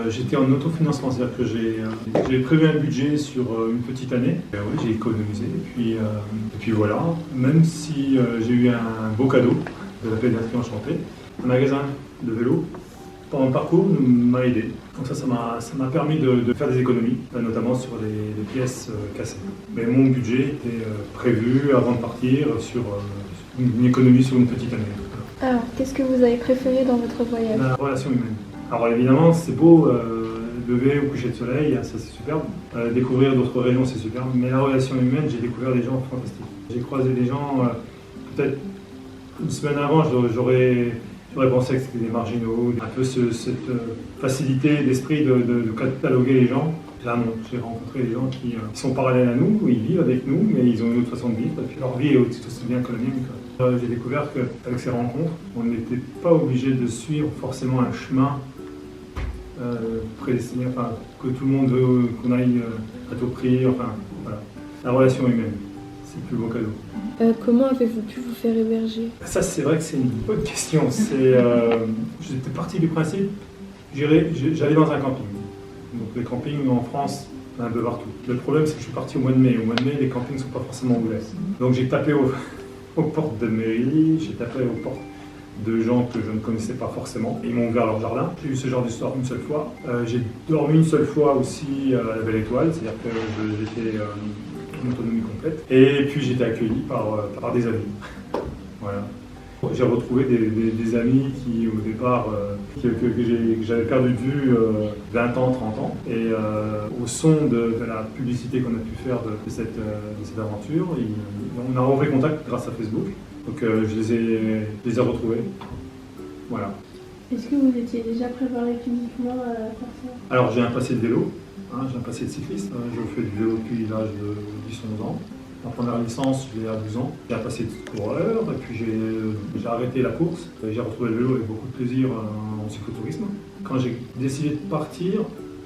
J'étais en autofinancement, c'est-à-dire que j'ai prévu un budget sur une petite année. Oui, j'ai économisé. Et puis voilà, même si j'ai eu un beau cadeau de la pédiatrie enchantée, un magasin de vélo, pendant le parcours, m'a aidé. Donc ça m'a permis de faire des économies, notamment sur les pièces cassées. Mais mon budget était prévu avant de partir sur une économie sur une petite année. Alors, qu'est-ce que vous avez préféré dans votre voyage? La relation humaine. Alors évidemment, c'est beau, lever au coucher de soleil, ça c'est superbe. Découvrir d'autres régions, c'est superbe. Mais la relation humaine, j'ai découvert des gens fantastiques. J'ai croisé des gens, peut-être une semaine avant, j'aurais pensé que c'était des marginaux, un peu cette facilité d'esprit de cataloguer les gens. Là non, j'ai rencontré des gens qui sont parallèles à nous, ils vivent avec nous, mais ils ont une autre façon de vivre, et puis leur vie est aussi bien que la mienne. J'ai découvert qu'avec ces rencontres, on n'était pas obligé de suivre forcément un chemin prédestiné, enfin, que tout le monde veut qu'on aille à tout prix, enfin, voilà. La relation humaine, c'est le plus beau cadeau. Comment avez-vous pu vous faire héberger? Ça, c'est vrai que c'est une bonne question. J'étais parti du principe, j'allais dans un camping. Donc les campings en France, il y en a un peu partout. Le problème, c'est que je suis parti au mois de mai. Au mois de mai, les campings ne sont pas forcément ouverts. Donc j'ai tapé aux portes de mairie, j'ai tapé aux portes de gens que je ne connaissais pas forcément. Ils m'ont ouvert leur jardin. J'ai eu ce genre d'histoire une seule fois. J'ai dormi une seule fois aussi à la Belle Étoile, c'est-à-dire que j'étais en autonomie complète. Et puis j'étais accueilli par des amis. Voilà. J'ai retrouvé des amis qui, au départ, que j'avais perdu de vue 20 ans, 30 ans. Et au son de la publicité qu'on a pu faire de cette aventure, on a repris contact grâce à Facebook. Donc je les ai retrouvés. Voilà. Est-ce que vous étiez déjà préparé physiquement à faire ça? Alors j'ai un passé de vélo, j'ai un passé de cycliste. Je fais du vélo depuis l'âge de 10-11 ans. Ma première licence, je l'ai à 12 ans. J'ai un passé de coureur, et puis j'ai arrêté la course. J'ai retrouvé le vélo avec beaucoup de plaisir en cyclotourisme. Quand j'ai décidé de partir,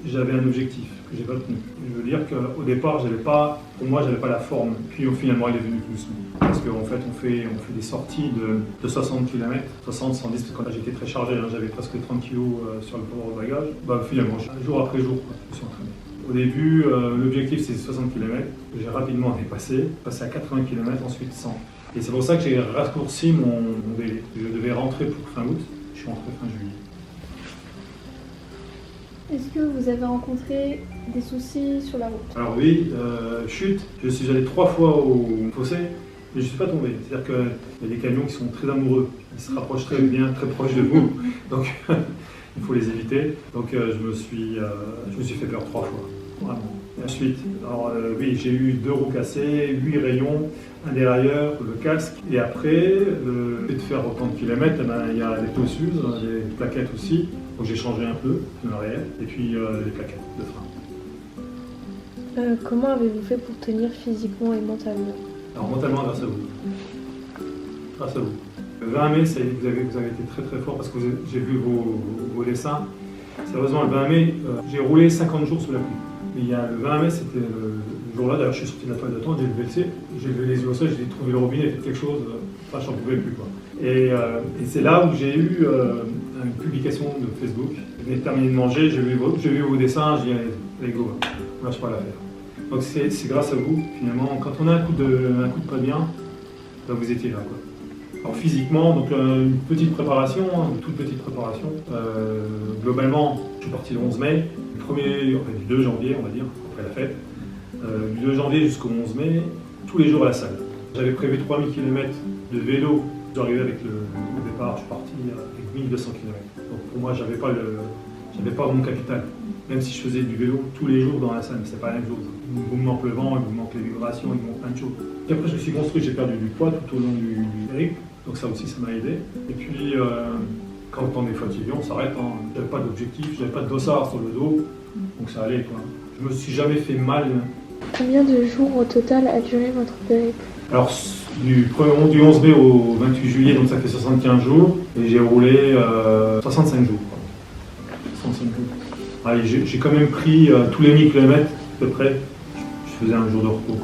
j'avais un objectif que j'ai pas tenu. Je veux dire qu'au départ, pour moi, j'avais pas la forme. Puis finalement, il est venu tout doucement. Parce qu'en fait, on fait des sorties de 60 km, 60, 110, parce que là, j'étais très chargé, j'avais presque 30 kg sur le porte-bagages. Finalement, jour après jour, je me suis entraîné. Au début, l'objectif c'est 60 km, j'ai rapidement dépassé, passé à 80 km, ensuite 100. Et c'est pour ça que j'ai raccourci mon délai. Je devais rentrer pour fin août, je suis rentré fin juillet. Est-ce que vous avez rencontré des soucis sur la route? Alors oui, chute, je suis allé 3 fois au fossé, mais je ne suis pas tombé. C'est-à-dire qu'il y a des camions qui sont très amoureux, ils se rapprochent très bien, très proches de vous. Donc il faut les éviter. Donc je me suis fait peur 3 fois, vraiment. Et ensuite, oui, j'ai eu 2 roues cassées, 8 rayons, un dérailleur, le casque. Et après, le fait de faire autant de kilomètres, il y a des tosseuses, des plaquettes aussi. Donc j'ai changé un peu en arrière, et puis les plaquettes de frein. Comment avez-vous fait pour tenir physiquement et mentalement? Alors mentalement, grâce à vous. Grâce à vous. Le 20 mai, vous avez été très très fort parce que j'ai vu vos dessins. Sérieusement, le 20 mai, j'ai roulé 50 jours sous la pluie. Mais le 20 mai, c'était le jour-là, d'ailleurs je suis sorti de la toile de tente, j'ai levé les yeux au sol, j'ai trouvé le robinet, j'ai fait quelque chose, enfin j'en pouvais plus quoi. Et c'est là où j'ai eu une publication de Facebook. Je venais de terminer de manger, j'ai vu vos dessins, j'ai dit allez go, on lâche pas l'affaire. Donc c'est grâce à vous, finalement, quand on a un coup de pas bien, vous étiez là quoi. Alors physiquement, donc une petite préparation, une toute petite préparation. Globalement, je suis parti le 11 mai, du 2 janvier, on va dire, après la fête. Du 2 janvier jusqu'au 11 mai, tous les jours à la salle. J'avais prévu 3000 km de vélo. J'arrivais au départ, je suis parti avec 1200 km. Donc pour moi, j'avais pas mon capital. Même si je faisais du vélo tous les jours dans la salle, mais c'est pas la même chose. Il vous manque le vent, il vous manque les vibrations, il vous manque plein de choses. Et après, je me suis construit, j'ai perdu du poids tout au long du périple. Donc ça aussi, ça m'a aidé. Et puis, quand on est fatigué, on s'arrête. J'avais pas d'objectif, j'avais pas de dossard sur le dos. Donc ça allait quoi. Je me suis jamais fait mal. Combien de jours au total a duré votre périple? Alors, du 11 mai au 28 juillet, donc ça fait 75 jours. Et j'ai roulé 65 jours. 65 jours. Allez, j'ai quand même pris tous les 1000 km à peu près. Je faisais un jour de repos.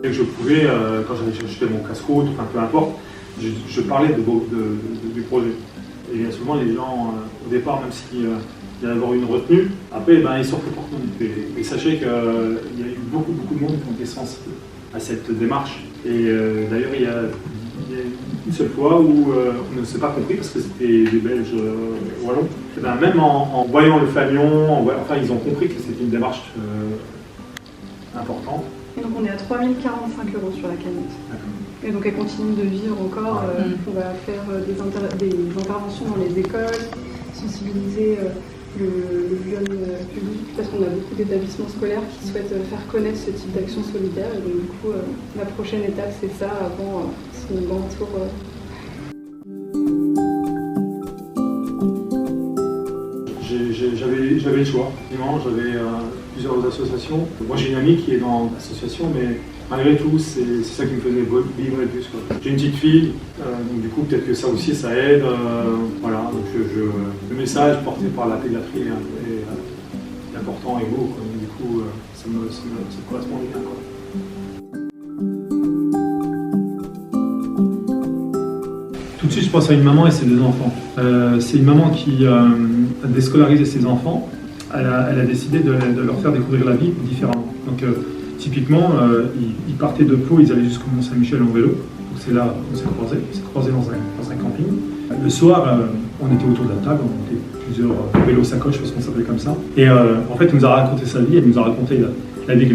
Dès que je pouvais, quand j'allais chercher mon casse-croûte, enfin peu importe, je parlais du projet. Et bien souvent, les gens, au départ, même s'il y a avoir une retenue, après, ils sortent opportunité. Et sachez qu'il y a eu beaucoup de monde qui ont été sensibles à cette démarche. Et d'ailleurs, il y a une seule fois où on ne s'est pas compris parce que c'était des Belges wallons. Même en voyant le fanion, ils ont compris que c'était une démarche importante. Et donc on est à 3 045 € sur la cagnotte. Et donc elle continue de vivre encore. On va faire des interventions dans les écoles, sensibiliser le jeune public, parce qu'on a beaucoup d'établissements scolaires qui souhaitent faire connaître ce type d'action solidaire. Et donc du coup, la prochaine étape, c'est ça, avant son grand tour. J'avais le choix. J'avais plusieurs associations. Moi, j'ai une amie qui est dans l'association, mais malgré tout, c'est ça qui me faisait vivre le plus. J'ai une petite fille, donc du coup, peut-être que ça aussi, ça aide. Voilà, donc le message porté par la pédiatrie est important et beau. Donc, du coup, ça me correspond bien. Tout de suite, je pense à une maman et ses 2 enfants. C'est une maman qui a déscolarisé ses enfants. Elle a décidé de leur faire découvrir la vie différemment. Donc, typiquement, ils partaient de Pau, ils allaient jusqu'au Mont-Saint-Michel en vélo. Donc, c'est là qu'on s'est croisés. On s'est croisés dans un camping. Le soir, on était autour de la table, on était plusieurs vélos sacoches, parce qu'on s'appelait comme ça. Et en fait, elle nous a raconté sa vie, elle nous a raconté la vie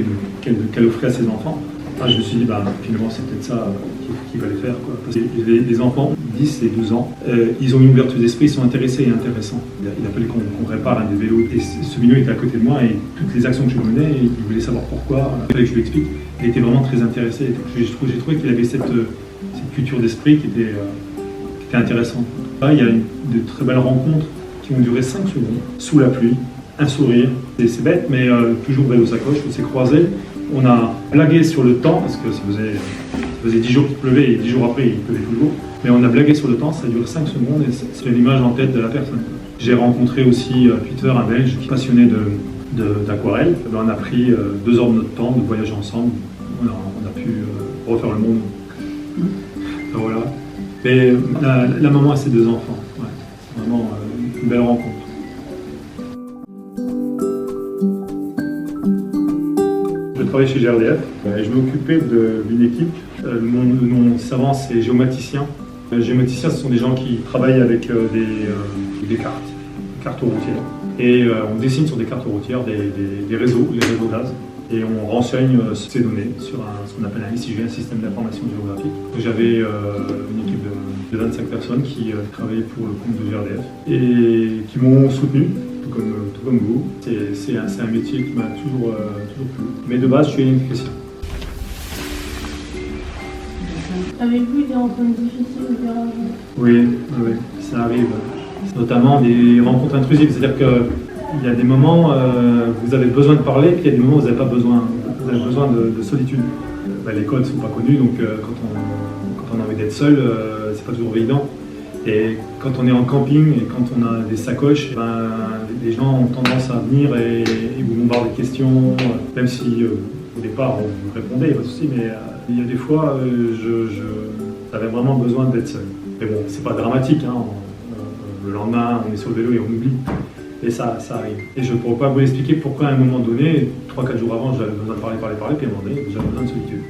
qu'elle offrait à ses enfants. Je me suis dit, finalement, c'est peut-être ça qu'il fallait faire. Parce que les enfants, 10 et 12 ans, ils ont une ouverture d'esprit, ils sont intéressés et intéressants. Il a fallu qu'on répare un des vélos. Et ce milieu était à côté de moi et toutes les actions que je menais, il voulait savoir pourquoi. Il fallait que je lui explique. Il était vraiment très intéressé. J'ai trouvé qu'il avait cette culture d'esprit qui était intéressante. Là, il y a de très belles rencontres qui ont duré 5 secondes, sous la pluie, un sourire. C'est bête, mais toujours vélo sacoche, on s'est croisés. On a blagué sur le temps, parce que ça faisait 10 jours qu'il pleuvait, et 10 jours après, il pleuvait toujours. Mais on a blagué sur le temps, ça a duré 5 secondes, et c'est l'image en tête de la personne. J'ai rencontré aussi Peter, un Belge, qui est passionné d'aquarelle. On a pris 2 heures de notre temps de voyager ensemble. On a pu refaire le monde. Voilà. Mais la maman a ses 2 enfants. Ouais, c'est vraiment une belle rencontre. Je travaillais chez GRDF et je m'occupais d'une équipe. Mon nom savant, c'est géomaticien. Les géomaticiens, ce sont des gens qui travaillent avec des cartes routières. Et on dessine sur des cartes routières des réseaux, les réseaux gaz. Et on renseigne ces données sur ce qu'on appelle un SIG, un système d'information géographique. J'avais une équipe de 25 personnes qui travaillaient pour le compte de GRDF et qui m'ont soutenu. Tout comme vous. C'est un métier qui m'a toujours plu. Mais de base, je suis électricien. Avez-vous des rencontres difficiles ou dérangeantes? Oui, ça arrive. Notamment des rencontres intrusives. C'est-à-dire qu'il y a des moments où vous avez besoin de parler, puis il y a des moments où vous n'avez pas besoin. Vous avez besoin de solitude. Les codes ne sont pas connus, donc quand on a envie d'être seul, c'est pas toujours évident. Et quand on est en camping et quand on a des sacoches, les gens ont tendance à venir et vous bombardent des questions, même si au départ vous répondez, pas de souci, mais il y a des fois j'avais vraiment besoin d'être seul. Mais bon, c'est pas dramatique, le lendemain on est sur le vélo et on oublie, et ça arrive. Et je ne pourrais pas vous expliquer pourquoi à un moment donné, 3-4 jours avant, j'avais besoin de parler, puis à un moment donné, j'avais besoin de solitude.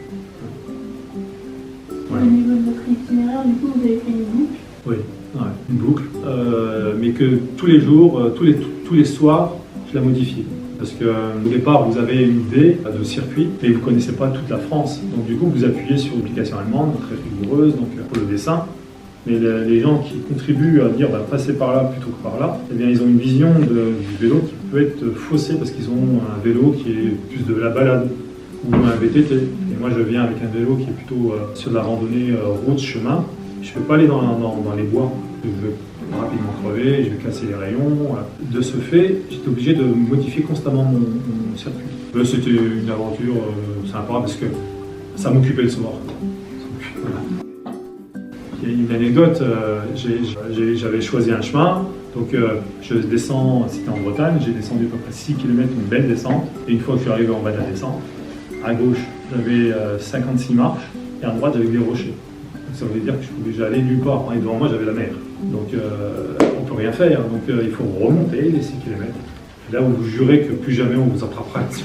Voilà. Au niveau de votre itinéraire, du coup, vous avez fait une boucle? Oui, une boucle, mais que tous les jours, tous les soirs, je la modifie. Parce qu'au départ, vous avez une idée de circuit, mais vous ne connaissez pas toute la France. Donc du coup, vous appuyez sur l'application allemande, très rigoureuse, donc pour le dessin. Mais les gens qui contribuent à dire passez par là plutôt que par là, eh bien, ils ont une vision du vélo qui peut être faussée parce qu'ils ont un vélo qui est plus de la balade ou un VTT. Et moi, je viens avec un vélo qui est plutôt sur de la randonnée route, chemin. Je ne peux pas aller dans les bois, je vais rapidement crever, je vais casser les rayons. De ce fait, j'étais obligé de modifier constamment mon circuit. C'était une aventure sympa parce que ça m'occupait le soir. Voilà. Il y a une anecdote, j'avais choisi un chemin, donc je descends, c'était en Bretagne, j'ai descendu à peu près 6 km, une belle descente. Et une fois que je suis arrivé en bas de la descente, à gauche, j'avais 56 marches et à droite, j'avais des rochers. Ça voulait dire que je pouvais déjà aller nulle part. Et devant moi, j'avais la mer. Donc, on ne peut rien faire. Donc, il faut remonter les 6 km. Là où vous jurez que plus jamais on vous attrapera là-dessus.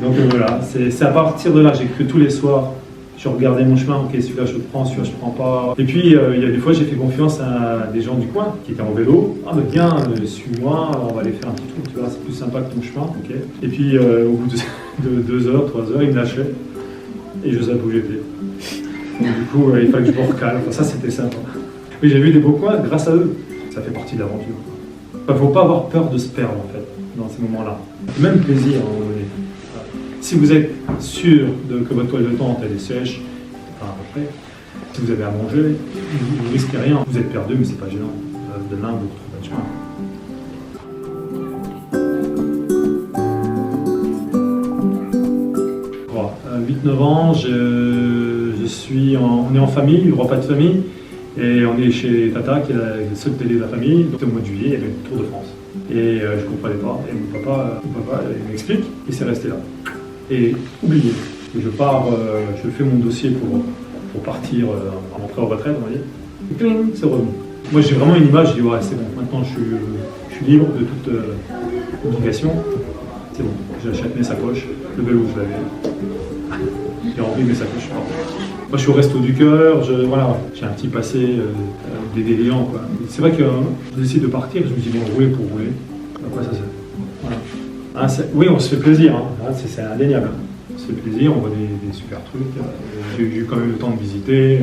Donc, voilà. C'est à partir de là, j'ai cru tous les soirs. Je regardais mon chemin, ok, celui-là je prends, celui-là je prends pas. Et puis, il y a des fois, j'ai fait confiance à des gens du coin qui étaient en vélo. Ah, mais viens, suis-moi, on va aller faire un petit tour, tu vois, c'est plus sympa que ton chemin, ok. Et puis, au bout de 2 heures, 3 heures, ils me lâchaient et je savais où j'étais. Donc, du coup, il fallait que je me recale. Enfin, ça, c'était sympa. Mais j'ai vu des beaux coins grâce à eux. Ça fait partie de l'aventure. Il ne faut pas avoir peur de se perdre, en fait, dans ces moments-là. Même plaisir, à un moment donné. Si vous êtes sûr que votre toile de tente elle est sèche, enfin à peu près, si vous avez à manger, vous ne risquez rien. Vous êtes perdu, mais c'est pas gênant. Demain, vous retrouvez votre chemin. 8-9 ans, on est en famille, le repas de famille, et on est chez Tata, qui est la seule télé de la famille. Donc, au mois de juillet, il y avait le Tour de France. Et je ne comprenais pas, et mon papa il m'explique, et c'est resté là. Et oublié. Je pars, je fais mon dossier pour partir, rentrer en retraite, on va dire. Et cling, c'est revenu. Moi j'ai vraiment une image, je dis ouais c'est bon, maintenant je suis libre de toute obligation. C'est bon, j'achète mes sacoches, le vélo je l'avais. J'ai rempli mes sacoches, je pars. Moi je suis au Resto du Cœur, voilà, j'ai un petit passé des déliants quoi. C'est vrai que je décide de partir, je me dis bon rouler pour rouler. Après ça c'est. Voilà. Ah, oui, on se fait plaisir, hein. C'est indéniable. On se fait plaisir, on voit des super trucs. J'ai eu quand même le temps de visiter,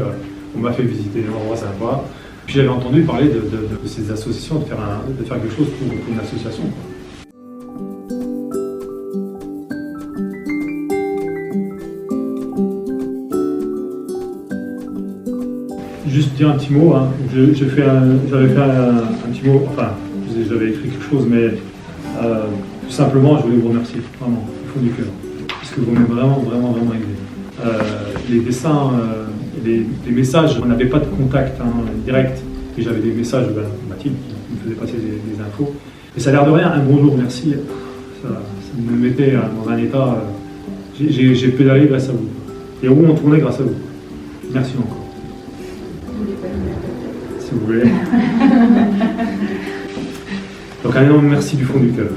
on m'a fait visiter des endroits sympas. Puis j'avais entendu parler de ces associations, de faire quelque chose pour une association. Juste dire un petit mot, hein. J'avais fait un petit mot, enfin, j'avais écrit quelque chose, mais tout simplement, je voulais vous remercier, vraiment, au fond du cœur, parce que vous m'avez vraiment aidé. Les dessins, les messages, on n'avait pas de contact direct, et j'avais des messages de Mathilde qui me faisait passer des infos. Et ça a l'air de rien, un bonjour, merci, ça me mettait dans un état, j'ai pédalé grâce à vous. Et où on tournait grâce à vous. Merci encore. Si vous voulez. Donc un énorme merci du fond du cœur.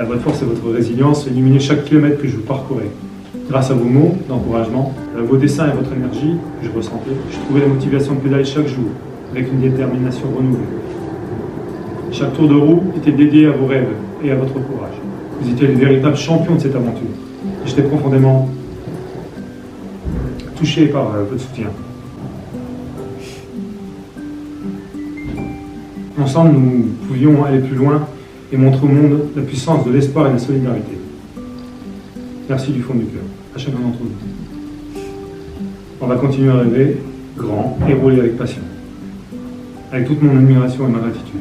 Votre force et votre résilience illuminez chaque kilomètre que je parcourais. Grâce à vos mots d'encouragement, vos dessins et votre énergie que je ressentais, je trouvais la motivation de pédaler chaque jour avec une détermination renouvelée. Chaque tour de roue était dédié à vos rêves et à votre courage. Vous étiez les véritables champions de cette aventure. J'étais profondément touché par votre soutien. Ensemble, nous pouvions aller plus loin et montrer au monde la puissance de l'espoir et de la solidarité. Merci du fond du cœur, à chacun d'entre vous. On va continuer à rêver grand et rouler avec passion, avec toute mon admiration et ma gratitude.